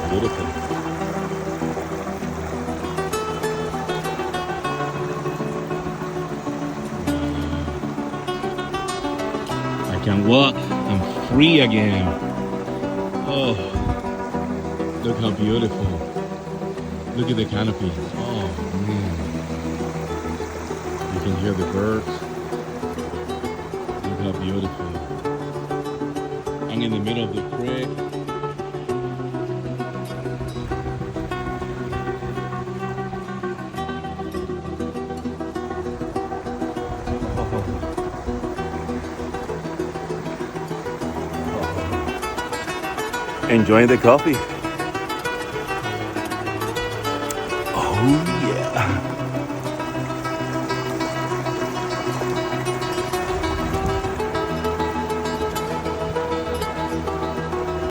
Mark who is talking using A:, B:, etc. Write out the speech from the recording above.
A: beautiful. I can walk. I'm free again. Oh, look how beautiful. Look at the canopy. Oh, man. You can hear the birds. Look how beautiful. I'm in the middle of the creek. Enjoying the coffee. Oh.